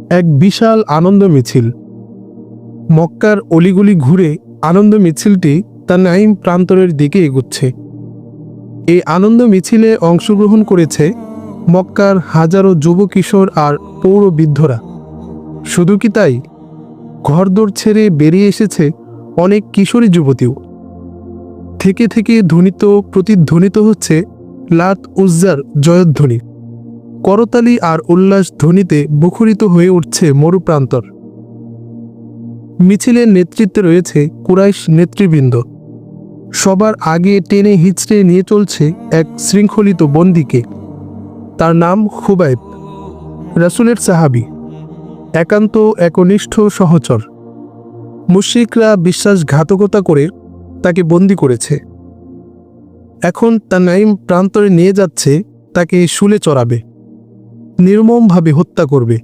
এক বিশাল আনন্দ মিছিল। মক্কার অলিগলি ঘুরে আনন্দ মিছিলটি তানঈম প্রান্তরের দিকে এগুচ্ছে। এই আনন্দ মিছিলে অংশগ্রহণ করেছে মক্কার হাজারো যুব কিশোর আর পৌর বৃদ্ধরা। শুধু কি তাই, ঘরদোর ছেড়ে বেরিয়ে এসেছে অনেক কিশোরী যুবতীও। থেকে থেকে প্রতিধ্বনিত হচ্ছে লাত উজ্জার জয়ধ্বনি। করতালি আর উল্লাস ধ্বনিতে মুখরিত হয়ে উঠছে মরুপ্রান্তর। মিছিলের নেতৃত্বে রয়েছে কুরাইশ নেতৃবৃন্দ। সবার আগে টেনে হিচড়ে নিয়ে চলছে এক শৃঙ্খলিত বন্দীকে। তার নাম খুবাইব, রাসূলের সাহাবী, একান্ত একনিষ্ঠ সহচর। মুশরিকরা বিশ্বাসঘাতকতা করে তাকে বন্দী করেছে। এখন তানঈম প্রান্তরে নিয়ে যাচ্ছে তাকে শুলে চড়াবে, নির্মমভাবে হত্যা করবে।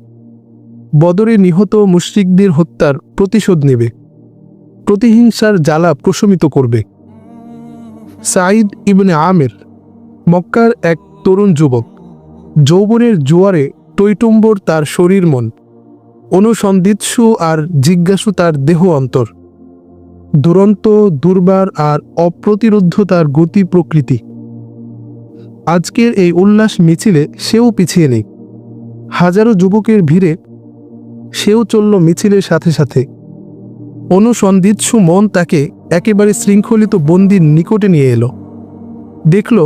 বদরে নিহত মুশরিকদের হত্যার প্রতিশোধ নেবে, প্রতিহিংসার জ্বালা প্রশমিত করবে। সাঈদ ইবনে আমের মক্কার এক তরুণ যুবক। যৌবনের জোয়ারে টইটুম্বর তার শরীর মন, অনুসন্ধিৎসু আর জিজ্ঞাসু তার দেহ অন্তর। দুরন্ত, দুর্বার আর অপ্রতিরোধ্য তার গতি প্রকৃতি। আজকের এই উল্লাস মিছিলে সেও পিছিয়ে নেই। হাজারো যুবকের ভিড়ে সেও চলল মিছিলের সাথে সাথে। অনুসন্ধিৎসু মন তাকে একেবারে শৃঙ্খলিত বন্দির নিকটে নিয়ে এলো। দেখল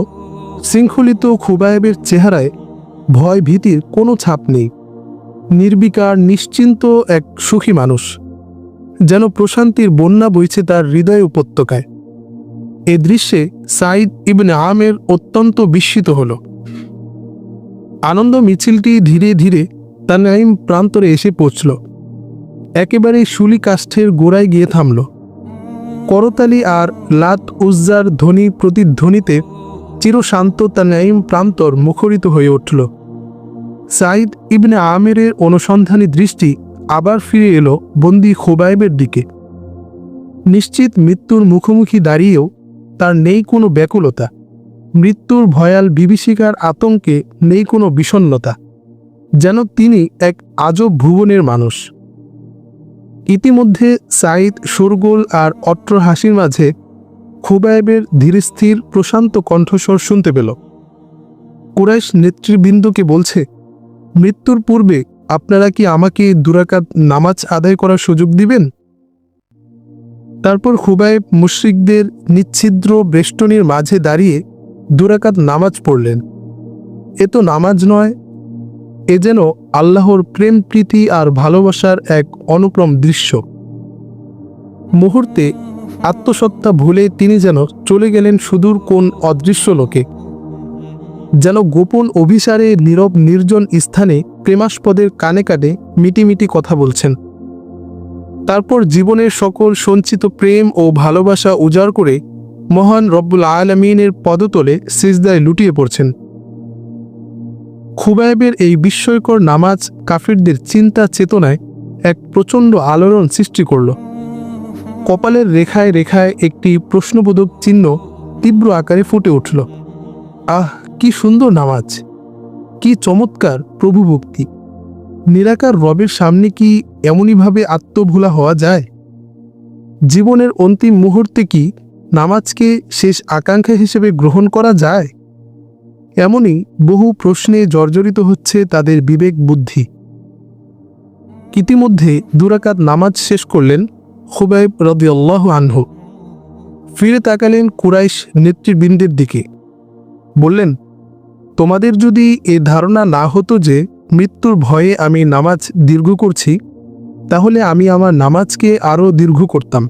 শৃঙ্খলিত খুবাইবের চেহারায় ভয় ভীতির কোনো ছাপ নেই। নির্বিকার, নিশ্চিন্ত এক সুখী মানুষ, যেন প্রশান্তির বন্যা বইছে তার হৃদয় উপত্যকায়। এ দৃশ্যে সাঈদ ইবনে আমের অত্যন্ত বিস্মিত হল। আনন্দ মিছিলটি ধীরে ধীরে তানঈম প্রান্তরে এসে পৌঁছল। একেবারে শুলি কাষ্ঠের গোড়ায় গিয়ে থামল। করতালি আর লাত উজ্জার ধ্বনি প্রতিধ্বনিতে চিরশান্ত তানঈম প্রান্তর মুখরিত হয়ে উঠল। সাঈদ ইবনে আমেরের অনুসন্ধানী দৃষ্টি আবার ফিরে এলো বন্দী খুবাইবের দিকে। নিশ্চিত মৃত্যুর মুখোমুখি দাঁড়িয়েও তার নেই কোনো ব্যাকুলতা। মৃত্যুর ভয়াল বিভীষিকার আতঙ্কে নেই কোনো বিষণ্ণতা, যেন তিনি এক আজব ভুবনের মানুষ। ইতিমধ্যে সাঈদ শোরগোল আর অট্ট হাসির মাঝে খুবাইবের ধীরস্থির প্রশান্ত কণ্ঠস্বর শুনতে পেল। কুরাইশ নেতৃবৃন্দকে বলছে, মৃত্যুর পূর্বে আপনারা কি আমাকে 2 রাকাত নামাজ আদায় করার সুযোগ দিবেন? তারপর খুবাইব মুশরিকদের নিচ্ছিদ্র বেষ্টনীর মাঝে দাঁড়িয়ে 2 রাকাত নামাজ পড়লেন। এ তো নামাজ নয়, এ যেন আল্লাহর প্রেম, প্রীতি আর ভালোবাসার এক অনুপম দৃশ্য। মুহূর্তে আত্মসত্তা ভুলে তিনি যেন চলে গেলেন সুদূর কোন অদৃশ্য লোকে। যেন গোপন অভিসারে নীরব নির্জন স্থানে প্রেমাস্পদের কানে কানে মিটিমিটি কথা বলছেন। তারপর জীবনের সকল সঞ্চিত প্রেম ও ভালোবাসা উজাড় করে মহান রব্বুল আলামিনের পদতলে সিজদায় লুটিয়ে পড়ছেন। খুবাইবের এই বিস্ময়কর নামাজ কাফিরদের চিন্তা চেতনায় এক প্রচণ্ড আলোড়ন সৃষ্টি করল। কপালের রেখায় রেখায় একটি প্রশ্নবোধক চিহ্ন তীব্র আকারে ফুটে উঠল। আহ, কি সুন্দর নামাজ, কি চমৎকার প্রভুভক্তি! নিরাকার রবের সামনে কি এমনইভাবে আত্মভোলা হওয়া যায়? জীবনের অন্তিম মুহূর্তে কি নামাজকে শেষ আকাঙ্ক্ষা হিসেবে গ্রহণ করা যায়? এমনই বহু প্রশ্নে জর্জরিত হচ্ছে তাদের বিবেক বুদ্ধি। ইতিমধ্যে 2 রাকাত নামাজ শেষ করলেন খুবাইব রাদিয়াল্লাহু আনহু। ফিরে তাকালেন কুরাইশ নেতৃবৃন্দের দিকে, বললেন, তোমাদের যদি এ ধারণা না হতো যে মৃত্যুর ভয়ে আমি নামাজ দীর্ঘ করছি, তাহলে আমি আমার নামাজকে আরও দীর্ঘ করতাম।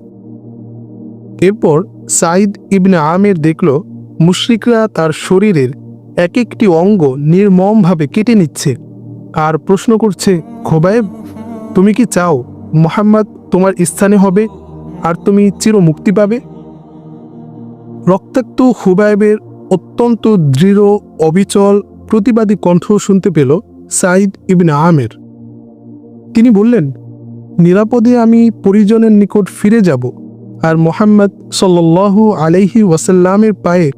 এরপর সাঈদ ইবনে আমের দেখল মুশরিকরা তার শরীরের এক একটি অঙ্গ নির্মমভাবে কেটে নিচ্ছে আর প্রশ্ন করছে, খুবাইব, তুমি কি চাও মুহাম্মদ তোমার স্থানে হবে আর তুমি চির মুক্তি পাবে? রক্তাক্ত খুবাইবের অত্যন্ত দৃঢ়, অবিচল, প্রতিবাদী কণ্ঠ শুনতে পেল সাঈদ ইবনে আমের। তিনি বললেন, নিরাপদে আমি পরিজনের নিকট ফিরে যাব, আর মুহাম্মদ সাল্লাল্লাহু আলাইহি ওয়াসাল্লামের পায়ে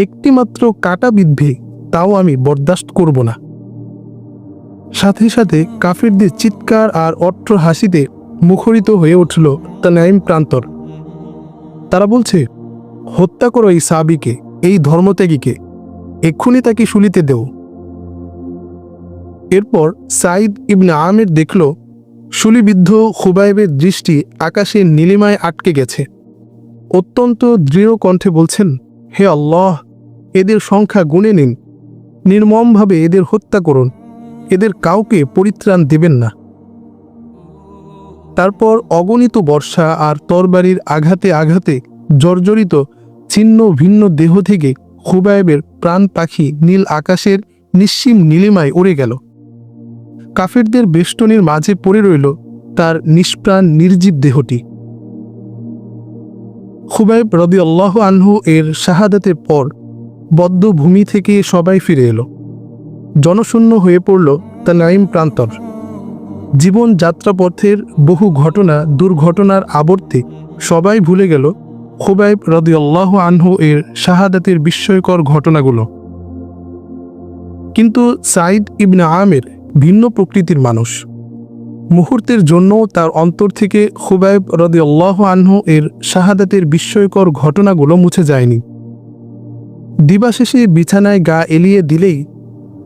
একটিমাত্র কাটা বিঁধবে তাও আমি বরদাস্ত করব না। সাথে সাথে কাফিরদের চিৎকার আর অট্ট হাসিতে মুখরিত হয়ে উঠল তানাইম প্রান্তর। তারা বলছে, হত্যা করো এই সাহাবীকে, এই ধর্মত্যাগীকে, এক্ষুনি তাকে শুলিতে দেও। এরপর সাইদ ইবনে আমির দেখল শুলিবিদ্ধ খুবাইবের দৃষ্টি আকাশের নীলিমায় আটকে গেছে। অত্যন্ত দৃঢ় কণ্ঠে বলছেন, হে আল্লাহ, এদের সংখ্যা গুণে নিন, নির্মমভাবে এদের হত্যা করুন, এদের কাউকে পরিত্রাণ দেবেন না। তারপর অগণিত বর্ষা আর তরবারির আঘাতে আঘাতে জর্জরিত ছিন্ন ভিন্ন দেহ থেকে খুবাইবের প্রাণ পাখি নীল আকাশের নিশ্চিম নীলিমায় উড়ে গেল। কাফেরদের বেষ্টনীর মাঝে পড়ে রইল তার নিষ্প্রাণ নির্জীব দেহটি। খুবাইব রাদিয়াল্লাহু আনহু এর শাহাদাতের পর বদ্ধ ভূমি থেকে সবাই ফিরে এলো। জনশূন্য হয়ে পড়ল তানাইম প্রান্তর। জীবন যাত্রাপথের বহু ঘটনা দুর্ঘটনার আবর্তে সবাই ভুলে গেল খুবাইব রাদিয়াল্লাহু আনহু এর শাহাদাতের বিস্ময়কর ঘটনাগুলো। কিন্তু সাইদ ইবনে আমির ভিন্ন প্রকৃতির মানুষ। মুহূর্তের জন্য তার অন্তর থেকে খুবাইব রাদিয়াল্লাহু আনহু এর শাহাদাতের বিস্ময়কর ঘটনাগুলো মুছে যায়নি। দিবাশেষে বিছানায় গা এলিয়ে দিলেই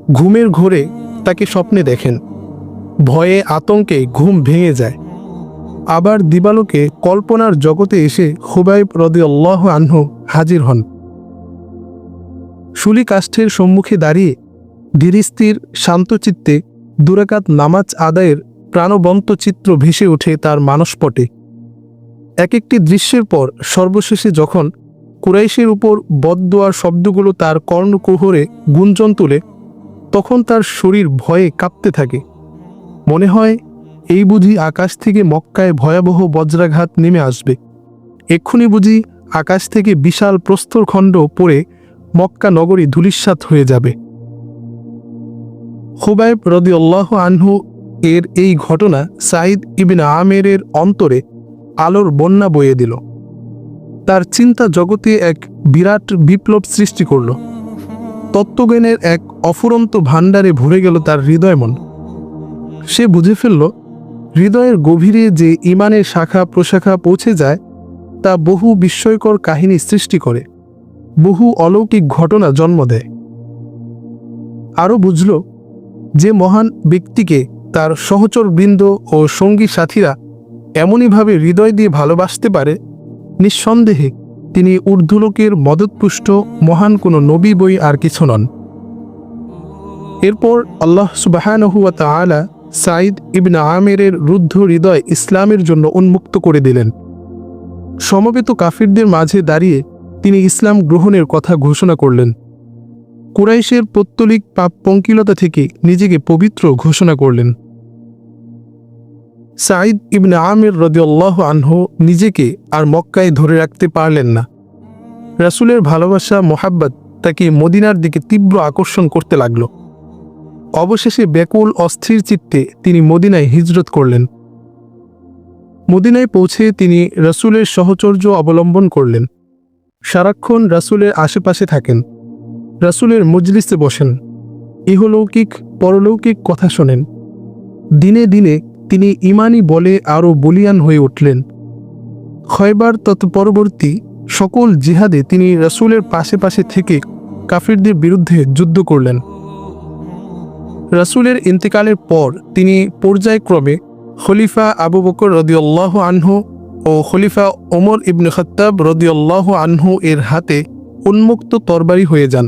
ঘুমের ঘোরে তাকে স্বপ্নে দেখেন। ভয়ে আতঙ্কে ঘুম ভেঙে যায়। আবার দিবালোকে কল্পনার জগতে এসে খুবাইব রাদিয়াল্লাহু আনহু হাজির হন। শুলি কাষ্ঠের সম্মুখে দাঁড়িয়ে ধীরস্থির শান্তচিত্তে দুরাকাত নামাজ আদায়ের প্রাণবন্ত চিত্র ভেসে ওঠে তার মানসপটে। এক একটি দৃশ্যের পর সর্বশেষে যখন কুরাইশের উপর বদদোয়ার শব্দগুলো তার কর্ণকুহরে গুঞ্জন তুলে, তখন তার শরীর ভয়ে কাঁপতে থাকে। মনে হয় এই বুঝি আকাশ থেকে মক্কায় ভয়াবহ বজ্রাঘাত নেমে আসবে, এক্ষুনি বুঝি আকাশ থেকে বিশাল প্রস্তরখণ্ড পড়ে মক্কা নগরী ধূলিসাৎ হয়ে যাবে। খুবাইব রাদিয়াল্লাহু আনহু এর এই ঘটনা সাইদ ইবনে আমিরের অন্তরে আলোর বন্যা বয়ে দিল। তার চিন্তা জগতে এক বিরাট বিপ্লব সৃষ্টি করল। তত্ত্বজ্ঞানের এক অফুরন্ত ভাণ্ডারে ভরে গেল তার হৃদয়মন। সে বুঝে ফেলল, হৃদয়ের গভীরে যে ইমানের শাখা প্রশাখা পৌঁছে যায় তা বহু বিস্ময়কর কাহিনী সৃষ্টি করে, বহু অলৌকিক ঘটনা জন্ম দেয়। আরও বুঝল, যে মহান ব্যক্তিকে তার সহচরবৃন্দ ও সঙ্গী সাথীরা এমনইভাবে হৃদয় দিয়ে ভালোবাসতে পারে, নিঃসন্দেহে তিনি ঊর্ধ্বলোকের মদতপুষ্ট মহান কোনো নবী বই আর কিছু নন। এরপর আল্লাহ সুবহানাহু ওয়া তাআলা সাইদ ইবনে আমিরের রুদ্ধ হৃদয় ইসলামের জন্য উন্মুক্ত করে দিলেন। সমবেত কাফিরদের মাঝে দাঁড়িয়ে তিনি ইসলাম গ্রহণের কথা ঘোষণা করলেন। কুরাইশের পৌত্তলিক পাপ পঙ্কিলতা থেকে নিজেকে পবিত্র ঘোষণা করলেন। সাইদ ইবনে আমির রাদিয়াল্লাহু আনহু নিজেকে আর মক্কায় ধরে রাখতে পারলেন না। রাসূলের ভালোবাসা মোহাব্বত তাকে মদিনার দিকে তীব্র আকর্ষণ করতে লাগল। অবশেষে ব্যাকুল অস্থির চিত্তে তিনি মদিনায় হিজরত করলেন। মদিনায় পৌঁছে তিনি রাসূলের সহচর্য অবলম্বন করলেন। সারাক্ষণ রাসূলের আশেপাশে থাকেন, রাসূলের মজলিসে বসেন, ইহলৌকিক পরলৌকিক কথা শোনেন। দিনে দিনে তিনি ইমানি বলে আরও বলিয়ান হয়ে উঠলেন। খয়বার তৎপরবর্তী সকল জিহাদে তিনি রাসূলের পাশে পাশে থেকে কাফিরদের বিরুদ্ধে যুদ্ধ করলেন। রাসূলের ইন্তেকালের পর তিনি পর্যায়ক্রমে খলিফা আবু বকর রাদিয়াল্লাহু আনহু ও খলিফা ওমর ইবনে খাত্তাব রাদিয়াল্লাহু আনহু এর হাতে উন্মুক্ত তরবারি হয়ে যান।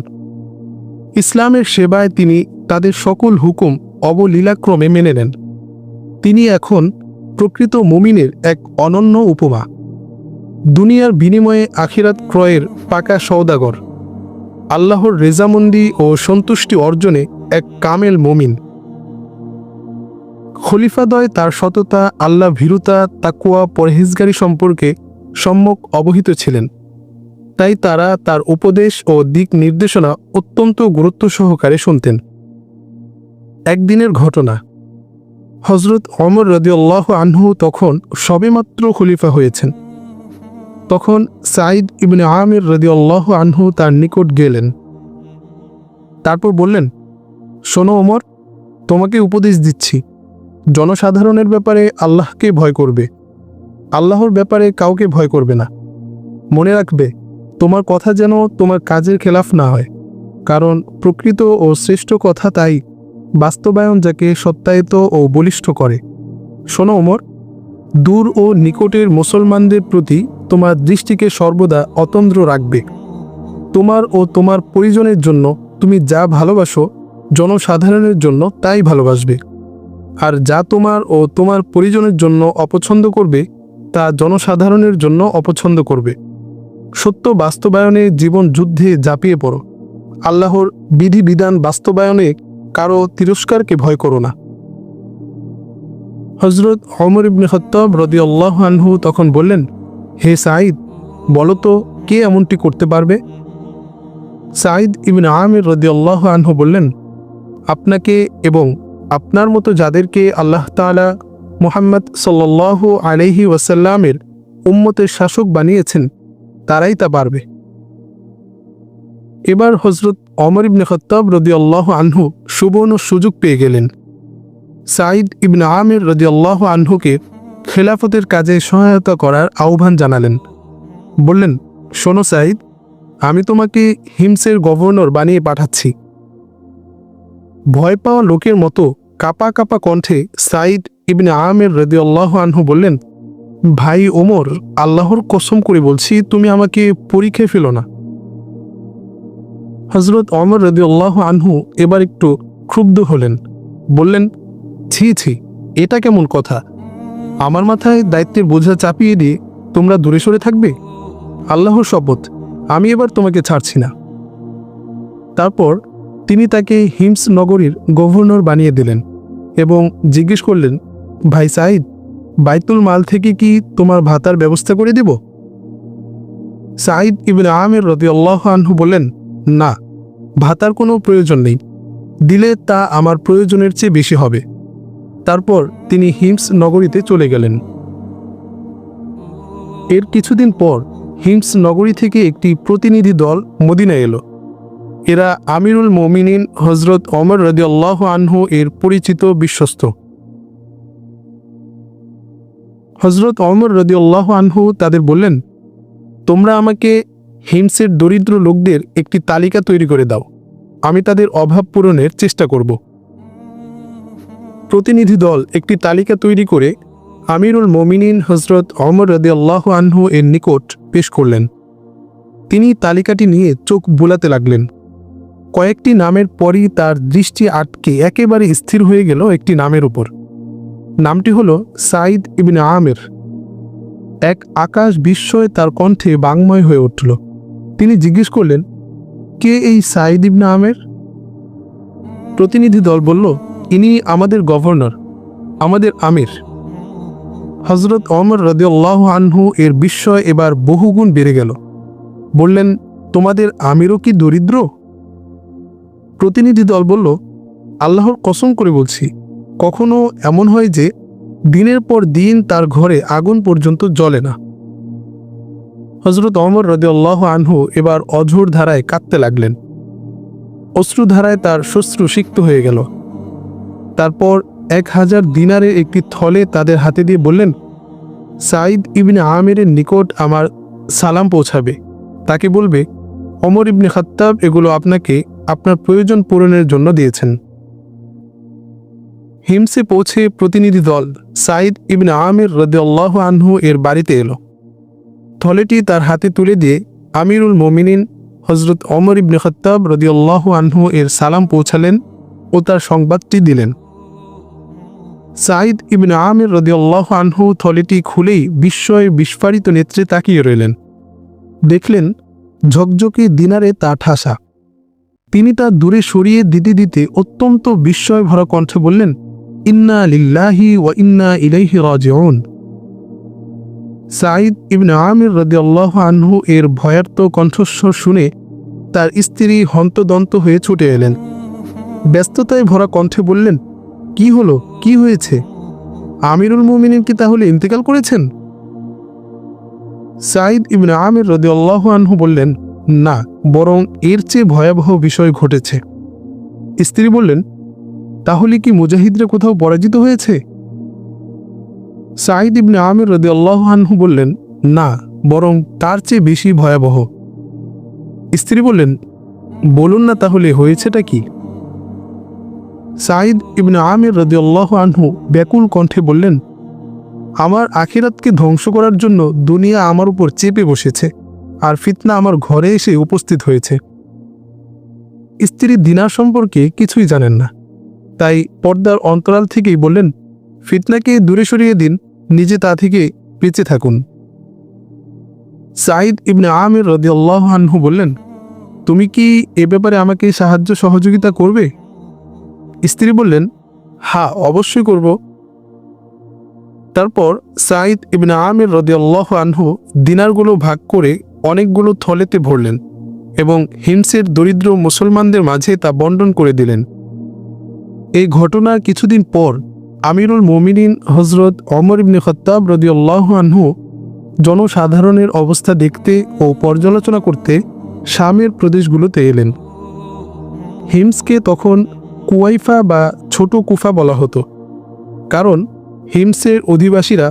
ইসলামের সেবায় তিনি তাদের সকল হুকুম অবলীলাক্রমে মেনে নেন। তিনি এখন প্রকৃত মুমিনের এক অনন্য উপমা, দুনিয়ার বিনিময়ে আখিরাত ক্রয়ের পাকা সওদাগর, আল্লাহর রেজামন্দি ও সন্তুষ্টি অর্জনে এক কামেল মুমিন। খলিফাদ্বয় তার সততা, আল্লাহ ভীরুতা, তাকওয়া, পরহেজগারি সম্পর্কে সম্যক অবহিত ছিলেন। তাই তারা তার উপদেশ ও দিক নির্দেশনা অত্যন্ত গুরুত্ব সহকারে শুনতেন। একদিনের ঘটনা, হযরত ওমর রাদিয়াল্লাহু আনহু তখন সবেমাত্র খলিফা হয়েছেন। তখন সাইদ ইবনে আমির রাদিয়াল্লাহু আনহু তার নিকট গেলেন। তারপর বললেন, শোনো ওমর, তোমাকে উপদেশ দিচ্ছি, জনসাধারণের ব্যাপারে আল্লাহকে ভয় করবে, আল্লাহর ব্যাপারে কাউকে ভয় করবে না। মনে রাখবে, তোমার কথা যেন তোমার কাজের খেলাফ না হয়, কারণ প্রকৃত ও শ্রেষ্ঠ কথা তাই বাস্তবায়ন যাকে সত্যায়িত ও বলিষ্ঠ করে। শোনো ওমর, দূর ও নিকটের মুসলমানদের প্রতি তোমার দৃষ্টিকে সর্বদা অতন্দ্র রাখবে। তোমার ও তোমার পরিজনের জন্য তুমি যা ভালোবাসো, জনসাধারণের জন্য তাই ভালোবাসবে, আর যা তোমার ও তোমার পরিজনের জন্য অপছন্দ করবে তা জনসাধারণের জন্য অপছন্দ করবে। সত্য বাস্তবায়নে জীবন যুদ্ধে ঝাঁপিয়ে পড়ো। আল্লাহর বিধিবিধান বাস্তবায়নে কারো তিরস্কারকে ভয় করো না। হজরত ওমর ইবনে খাত্তাব রাদিয়াল্লাহু আনহু তখন বললেন, হে সাঈদ, বলো তো কে এমনটি করতে পারবে? সাঈদ ইবনে আমির রাদিয়াল্লাহু আনহু বললেন, আপনাকে এবং আপনার মতো যাদেরকে আল্লাহ তাআলা মুহাম্মদ সাল্লাল্লাহু আলাইহি ওয়াসাল্লামের উম্মতের শাসক বানিয়েছেন, তারাই তা পারবে। এবার হজরত ওমর ইবনে খাত্তাব রাদিয়াল্লাহু আনহু সুবর্ণ সুযোগ পেয়ে গেলেন। সাঈদ ইবনে আমির রাদিয়াল্লাহু আনহুকে খেলাফতের কাজে সহায়তা করার আহ্বান জানালেন। বললেন, শোনো সাঈদ, আমি তোমাকে হিমসের গভর্নর বানিয়ে পাঠাচ্ছি। ভয় পাওয়া লোকের মতো কাপা কাপা কণ্ঠে সাঈদ ইবনে আমির রাদিয়াল্লাহু আনহু বললেন, ভাই ওমর, আল্লাহর কসম করে বলছি, তুমি আমাকে পরীক্ষায় ফেলো না। হজরত ওমর রাদিয়াল্লাহু আনহু এবার একটু ক্ষুব্ধ হলেন। বললেন, ছি ছি, এটা কেমন কথা? আমার মাথায় দায়িত্বের বোঝা চাপিয়ে দিয়ে তোমরা দূরে সরে থাকবে? আল্লাহর শপথ, আমি এবার তোমাকে ছাড়ছি না। তারপর তিনি তাকে হিমস নগরীর গভর্নর বানিয়ে দিলেন এবং জিজ্ঞেস করলেন, ভাই সাঈদ, বাইতুল মাল থেকে কি তোমার ভাতার ব্যবস্থা করে দেব? সাঈদ ইবনে আমির রাদিয়াল্লাহু আনহু বললেন, না, ভাতার কোনো প্রয়োজন নেই, দিলে তা আমার প্রয়োজনের চেয়ে বেশি হবে। তারপর তিনি হিমস নগরীতে চলে গেলেন। এর কিছুদিন পর হিমস নগরী থেকে একটি প্রতিনিধি দল মদিনায় এলো। এরা আমিরুল মুমিনিন হজরত ওমর রাদিয়াল্লাহু আনহু এর পরিচিত বিশ্বস্ত। হজরত ওমর রাদিয়াল্লাহু আনহু তাদের বললেন, তোমরা আমাকে হিমসের দরিদ্র লোকদের একটি তালিকা তৈরি করে দাও, আমি তাদের অভাব পূরণের চেষ্টা করব। প্রতিনিধি দল একটি তালিকা তৈরি করে আমিরুল মুমিনিন হজরত ওমর রাদিয়াল্লাহু আনহু এর নিকট পেশ করলেন। তিনি তালিকাটি নিয়ে চোখ বুলাতে লাগলেন। কয়েকটি নামের পরই তার দৃষ্টি আটকে একেবারে স্থির হয়ে গেল একটি নামের উপর। নামটি হল সাঈদ ইবনে আমির। এক আকাশ বিস্ময়ে তার কণ্ঠে বাংময় হয়ে উঠল। তিনি জিজ্ঞেস করলেন, কে এই সাঈদ ইবনে আমির? প্রতিনিধি দল বলল, ইনি আমাদের গভর্নর, আমাদের আমির। হজরত ওমর রাদিয়াল্লাহু আনহু এর বিস্ময় এবার বহুগুণ বেড়ে গেল। বললেন, তোমাদের আমিরও কি দরিদ্র? প্রতিনিধি দল বলল, আল্লাহর কসম করে বলছি, কখনো এমন হয় যে দিনের পর দিন তার ঘরে আগুন পর্যন্ত জ্বলে না। হজরত ওমর রাদিয়াল্লাহু আনহু এবার অঝোর ধারায় কাঁদতে লাগলেন। অশ্রুধারায় তার শ্বশ্রু সিক্ত হয়ে গেল। তারপর 1000 দিনারের একটি থলে তাদের হাতে দিয়ে বললেন, সাঈদ ইবনে আমিরের নিকট আমার সালাম পৌঁছাবে। তাকে বলবে, ওমর ইবনে খাত্তাব এগুলো আপনাকে আপনার প্রয়োজন পূরণের জন্য দিয়েছেন। হিমসে পৌঁছে প্রতিনিধি দল সাঈদ ইবনে আমির রাদিয়াল্লাহু আনহু এর বাড়িতে এলো। থলেটি তার হাতে তুলে দিয়ে আমিরুল মুমিনিন হজরত ওমর ইবনে খাত্তাব রাদিয়াল্লাহু আনহু এর সালাম পৌঁছালেন ও তার সংবাদটি দিলেন। সাঈদ ইবনে আমির রাদিয়াল্লাহু আনহু থলেটি খুলেই বিস্ময়ে বিস্ফারিত নেত্রে তাকিয়ে রইলেন। দেখলেন ঝকঝকে দিনারে তা ঠাসা। তিনি তা দূরে সরিয়ে দিতে দিতে অত্যন্ত বিস্ময় ভরা কণ্ঠে বললেন, ইন্না লিল্লাহি ওয়া ইন্না ইলাইহি রাজিউন। সাঈদ ইবনে আমির রাদিয়াল্লাহু আনহু এর ভয়ার্ত কণ্ঠস্বর শুনে তার স্ত্রী হন্তদন্ত হয়ে ছুটে এলেন। ব্যস্ততায় ভরা কণ্ঠে বললেন, কি হলো, কি হয়েছে? আমিরুল মুমিনিন কি তাহলে ইন্তেকাল করেছেন? সাঈদ ইবনে আমির রাদিয়াল্লাহু আনহু বললেন, না, বরং এর চেয়ে ভয়াবহ বিষয় ঘটেছে। স্ত্রী বললেন, তাহলে কি মুজাহিদরা কোথাও পরাজিত হয়েছে? সাঈদ ইবনে আমির রাদিয়াল্লাহু আনহু বললেন, না, বরং তার চেয়ে বেশি ভয়াবহ। স্ত্রী বললেন, বলুন না তাহলে হয়েছেটা কি? সাঈদ ইবনে আমির রাদিয়াল্লাহু আনহু ব্যাকুল কণ্ঠে বললেন, আমার আখিরাতকে ধ্বংস করার জন্য দুনিয়া আমার উপর চেপে বসেছে, আর ফিতনা আমার ঘরে এসে উপস্থিত হয়েছে। স্ত্রী দিনার সম্পর্কে কিছুই জানেন না, তাই পর্দার অন্তরাল থেকেই বললেন, ফিতনাকে দূরে সরিয়ে দিন, নিজে তা থেকে বেঁচে থাকুন। সাঈদ ইবনে আমির রাদিয়াল্লাহু আনহু বললেন, তুমি কি এ ব্যাপারে আমাকে সাহায্য সহযোগিতা করবে? স্ত্রী বললেন, হ্যাঁ, অবশ্যই করব। তারপর সাঈদ ইবনে আমির রাদিয়াল্লাহু আনহু দিনারগুলো ভাগ করে অনেকগুলো থলেতে ভরলেন এবং হিমসের দরিদ্র মুসলমানদের মাঝে তা বন্টন করে দিলেন। এই ঘটনার কিছুদিন পর আমিরুল মুমিনিন হযরত ওমর ইবনে খাত্তাব রাদিয়াল্লাহু আনহু জনসাধারণের অবস্থা দেখতে ও পর্যালোচনা করতে শামের প্রদেশগুলোতে এলেন। হিমসকে তখন কুয়াইফা বা ছোট কুফা বলা হতো, কারণ হিমসের অধিবাসীরা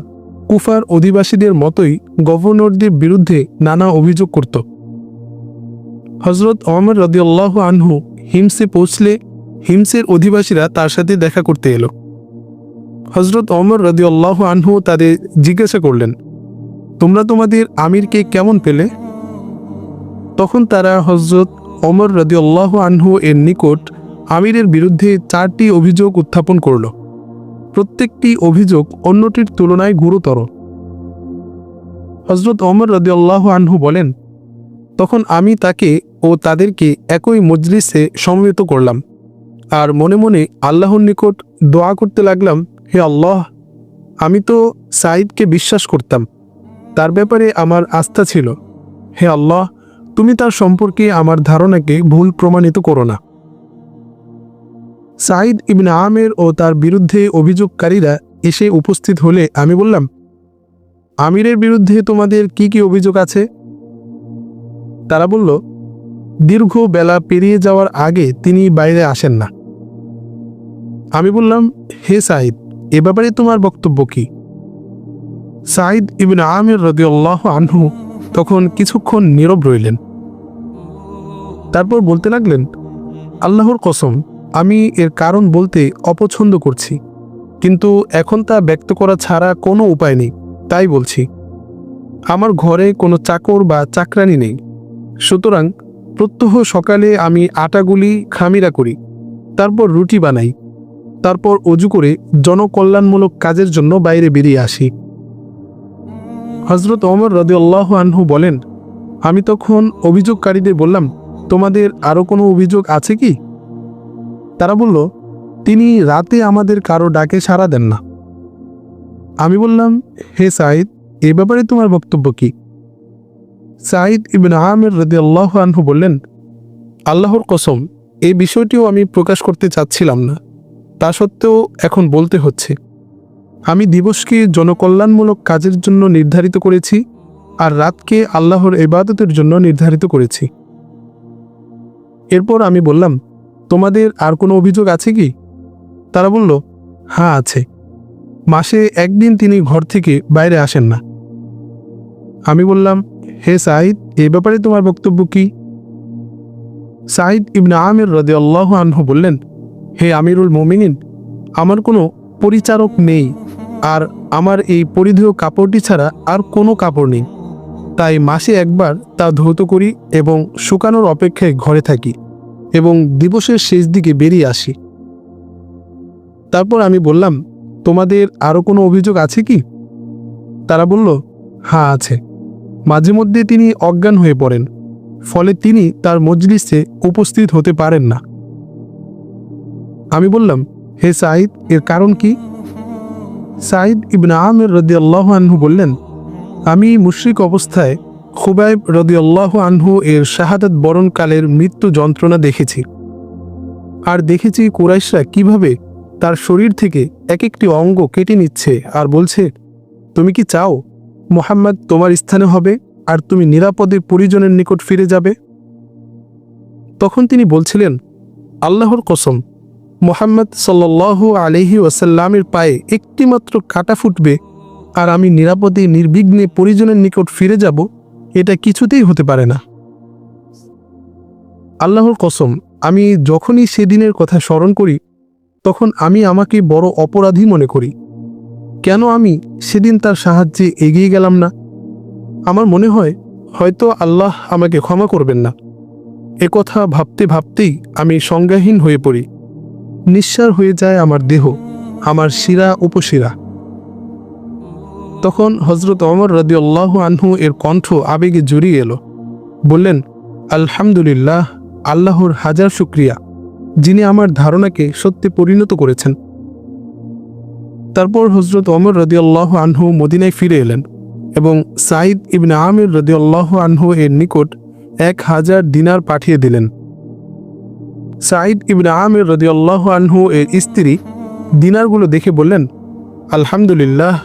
কুফার অধিবাসীদের মতোই গভর্নরদের বিরুদ্ধে নানা অভিযোগ করত। হযরত ওমর রাদিয়াল্লাহু আনহু হিমসে পৌঁছলে হিমসের অধিবাসীরা তার সাথে দেখা করতে এলো। হযরত ওমর রাদিয়াল্লাহু আনহু তাদের জিজ্ঞাসা করলেন, তোমরা তোমাদের আমিরকে কেমন পেলে? তখন তারা হযরত ওমর রাদিয়াল্লাহু আনহু এর নিকট আমিরের বিরুদ্ধে 4টি অভিযোগ উত্থাপন করল। প্রত্যেকটি অভিযোগ অন্যটির তুলনায় গুরুতর। হযরত ওমর রাদিয়াল্লাহু আনহু বলেন, তখন আমি তাকে ও তাদেরকে একই মজলিসে সমবেত করলাম আর মনে মনে আল্লাহর নিকট দোয়া করতে লাগলাম, হে আল্লাহ, আমি তো সাঈদকে বিশ্বাস করতাম, তার ব্যাপারে আমার আস্থা ছিল। হে আল্লাহ, তুমি তার সম্পর্কে আমার ধারণাকে ভুল প্রমাণিত করো না। সাঈদ ইবনে আমির ও তার বিরুদ্ধে অভিযোগকারীরা এসে উপস্থিত হলে আমি বললাম, আমিরের বিরুদ্ধে তোমাদের কি কি অভিযোগ আছে? তারা বলল, দীর্ঘ বেলা পেরিয়ে যাওয়ার আগে তিনি বাইরে আসেন না। আমি বললাম, হে সাঈদ, এ ব্যাপারে তোমার বক্তব্য কি? সাঈদ ইবনে আমির রাদিয়াল্লাহু আনহু তখন কিছুক্ষণ নীরব রইলেন। তারপর বলতে লাগলেন, আল্লাহর কসম, আমি এর কারণ বলতে অপছন্দ করছি, কিন্তু এখন তা ব্যক্ত করা ছাড়া কোনো উপায় নেই, তাই বলছি। আমার ঘরে কোনো চাকর বা চাকরানি নেই, সুতরাং প্রত্যহ সকালে আমি আটাগুলি খামিরা করি, তারপর রুটি বানাই, তারপর অজু করে জনকল্যাণমূলক কাজের জন্য বাইরে বেরিয়ে আসি। হযরত ওমর রাদিয়াল্লাহু আনহু বলেন, আমি তখন অভিযোগকারীদের বললাম, তোমাদের আরও কোনো অভিযোগ আছে কি? তারা বলল, তিনি রাতে আমাদের কারো ডাকে সাড়া দেন না। আমি বললাম, হে সাঈদ, এ ব্যাপারে তোমার বক্তব্য কি? সাঈদ ইবনে আমির রাদিয়াল্লাহু আনহু বললেন, আল্লাহর কসম, এই বিষয়টিও আমি প্রকাশ করতে চাচ্ছিলাম না, তা সত্ত্বেও এখন বলতে হচ্ছে। আমি দিবসকে জনকল্যাণমূলক কাজের জন্য নির্ধারিত করেছি আর রাতকে আল্লাহর ইবাদতের জন্য নির্ধারিত করেছি। এরপর আমি বললাম, তোমাদের আর কোনো অভিযোগ আছে কি? তারা বলল, হ্যাঁ আছে, মাসে একদিন তিনি ঘর থেকে বাইরে আসেন না। আমি বললাম, হে সাঈদ, এ ব্যাপারে তোমার বক্তব্য কি? সাঈদ ইবনে আমির রাদিয়াল্লাহু আনহু বললেন, হে আমিরুল মুমিনিন, আমার কোনো পরিচারক নেই, আর আমার এই পরিধেয় কাপড়টি ছাড়া আর কোনো কাপড় নেই, তাই মাসে একবার তা ধৌত করি এবং শুকানোর অপেক্ষায় ঘরে থাকি এবং দিবসের শেষ দিকে বেরিয়ে আসি। তারপর আমি বললাম, তোমাদের আরও কোনো অভিযোগ আছে কি? তারা বলল, হ্যাঁ আছে, মাঝে মধ্যে তিনি অজ্ঞান হয়ে পড়েন, ফলে তিনি তার মজলিসে উপস্থিত হতে পারেন না। আমি বললাম, হে সাঈদ, এর কারণ কি? সাঈদ ইবনে আমির রাদিয়াল্লাহু আনহু বললেন, আমি মুশরিক অবস্থায় খুবাইব রাদিয়াল্লাহু আনহু এর শাহাদাত বরণকালের মৃত্যু যন্ত্রণা দেখেছি, আর দেখেছি কুরাইশরা কিভাবে তার শরীর থেকে এক একটি অঙ্গ কেটে নিচ্ছে আর বলছে, তুমি কি চাও মুহাম্মদ তোমার স্থানে হবে আর তুমি নিরাপদে পরিজনের নিকট ফিরে যাবে? তখন তিনি বলছিলেন, আল্লাহর কসম, মুহাম্মদ সাল্লাল্লাহু আলাইহি ওয়াসাল্লামের পায়ে একটিমাত্র কাঁটা ফুটবে আর আমি নিরাপদে নির্বিঘ্নে পরিজনের নিকট ফিরে যাব, এটা কিছুতেই হতে পারে না। আল্লাহর কসম, আমি যখনই সেদিনের কথা স্মরণ করি তখন আমি আমাকে বড় অপরাধী মনে করি। কেন আমি সেদিন তার সাহায্যে এগিয়ে গেলাম না? আমার মনে হয় হয়তো আল্লাহ আমাকে ক্ষমা করবেন না। কথা ভাবতে ভাবতেই আমি সংজ্ঞাহীন হয়ে পড়ি। নিঃসার হয়ে যায় আমার দেহ, আমার শিরা উপশিরা। তখন হযরত ওমর রাদিয়াল্লাহু আনহু এর কণ্ঠ আবেগে জড়িয়ে এলো। বললেন, আলহামদুলিল্লাহ, আল্লাহর হাজার শুকরিয়া, যিনি আমার ধারণাকে সত্যে পরিণত করেছেন। তারপর হযরত ওমর রাদিয়াল্লাহু আনহু মদিনায় ফিরে এলেন এবং সাঈদ ইবনে আমির রাদিয়াল্লাহু আনহু এর নিকট 1000 দিনার পাঠিয়ে দিলেন। সাঈদ ইবনে আমির রাদিয়াল্লাহু আনহু এর স্ত্রী দিনারগুলো দেখে বললেন, আলহামদুলিল্লাহ,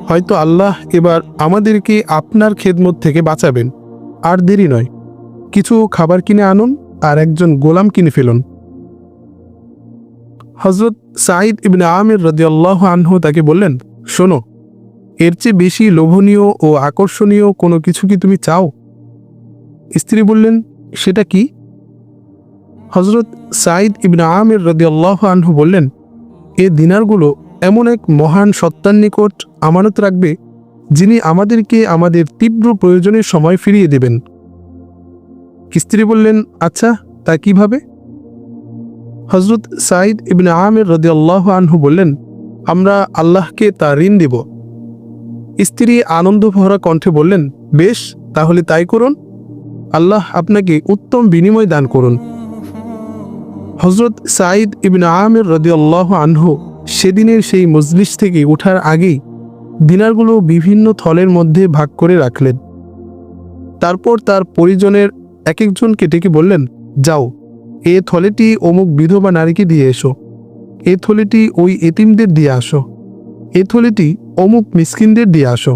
হয়তো আল্লাহ এবার আমাদেরকে আপনার খেদমত থেকে বাঁচাবেন। আর দেরি নয়, কিছু খাবার কিনে আনুন আর একজন গোলাম কিনে ফেলুন। হযরত সাঈদ ইবনে আমির রাদিয়াল্লাহু আনহু তাকে বললেন, শোনো, এর চেয়ে বেশি লোভনীয় ও আকর্ষণীয় কোনো কিছু কি তুমি চাও? স্ত্রী বললেন, সেটা কি? হযরত সাঈদ ইবনে আমির রাদিয়াল্লাহু আনহু বললেন, এ দিনারগুলো এমন এক মহান সত্তার নিকট আমানত রাখবে, যিনি আমাদেরকে আমাদের তীব্র প্রয়োজনের সময় ফিরিয়ে দেবেন। স্ত্রী বললেন, আচ্ছা, তা কিভাবে? হযরত সাঈদ ইবনে আমির রাদিয়াল্লাহু আনহু বললেন, আমরা আল্লাহকে তা ঋণ দেব। স্ত্রী আনন্দ ভরা কণ্ঠে বললেন, বেশ, তাহলে তাই করুন। আল্লাহ আপনাকে উত্তম বিনিময় দান করুন। হযরত সাঈদ ইবনে আমির রাদিয়াল্লাহু আনহু সেদিনের সেই মজলিস থেকে ওঠার আগেই দিনারগুলো বিভিন্ন থলের মধ্যে ভাগ করে রাখলেন। তারপর তার পরিজনের এক একজনকে ডেকে বললেন, যাও, এ থলেটি অমুক বিধবা নারীকে দিয়ে এসো, এ থলেটি ওই এতিমদের দিয়ে আসো, এ থলেটি অমুক মিসকিনদের দিয়ে আসো,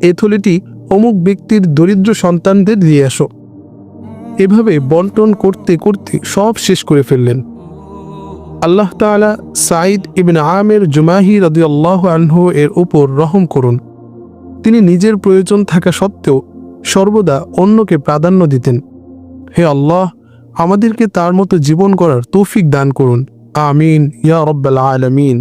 এ থলেটি অমুক ব্যক্তির দরিদ্র সন্তানদের দিয়ে আসো। এভাবে বন্টন করতে করতে সব শেষ করে ফেললেন। আল্লাহ তাআলা সাঈদ ইবনে আমির জুমাহি রাদিয়াল্লাহু আনহু এর উপর রহম করুন। তিনি নিজের প্রয়োজন থাকা সত্ত্বেও সর্বদা অন্যকে প্রাধান্য দিতেন। হে আল্লাহ, আমাদেরকে তার মতো জীবন করার তৌফিক দান করুন। আমিন ইয়া রাব্বাল আলামিন।